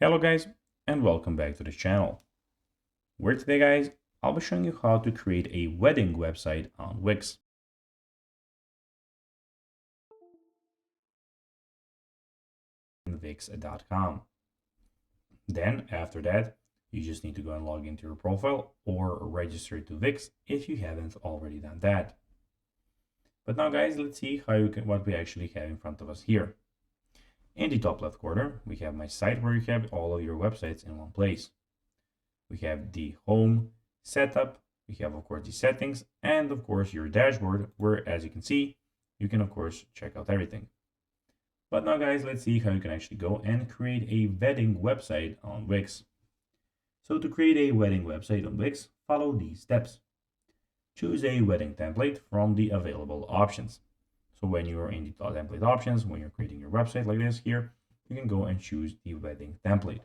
Hello guys, and welcome back to the channel, where today guys, I'll be showing you how to create a wedding website on Wix. Wix.com. Then after that, you just need to go and log into your profile or register to Wix if you haven't already done that. But now guys, let's see what we actually have in front of us here. In the top left corner, we have my site where you have all of your websites in one place. We have the home, setup, we have of course the settings, and of course your dashboard, where as you can see, you can of course check out everything. But now guys, let's see how you can actually go and create a wedding website on Wix. So to create a wedding website on Wix, follow these steps. Choose a wedding template from the available options. So when you're in the template options, when you're creating your website like this here, you can go and choose the wedding template.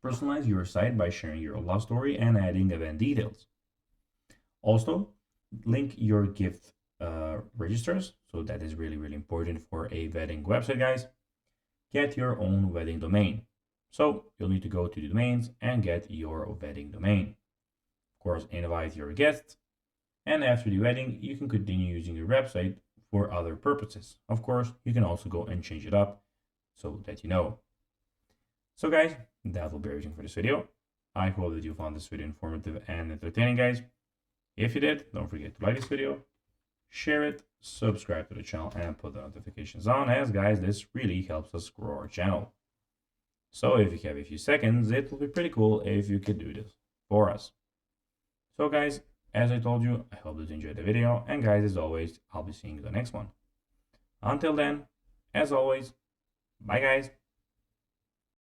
Personalize your site by sharing your love story and adding event details. Also, link your gift registers. So that is really important for a wedding website, guys. Get your own wedding domain. So you'll need to go to the domains and get your wedding domain. Of course, invite your guests. And after the wedding, you can continue using your website for other purposes. Of course, you can also go and change it up so that you know. So guys, that will be everything for this video. I hope that you found this video informative and entertaining, guys. If you did, don't forget to like this video, share it, subscribe to the channel, and put the notifications on, as guys, this really helps us grow our channel. So if you have a few seconds, it will be pretty cool if you could do this for us. So guys, as I told you, I hope that you enjoyed the video, and guys, as always, I'll be seeing you in the next one. Until then, as always, bye guys.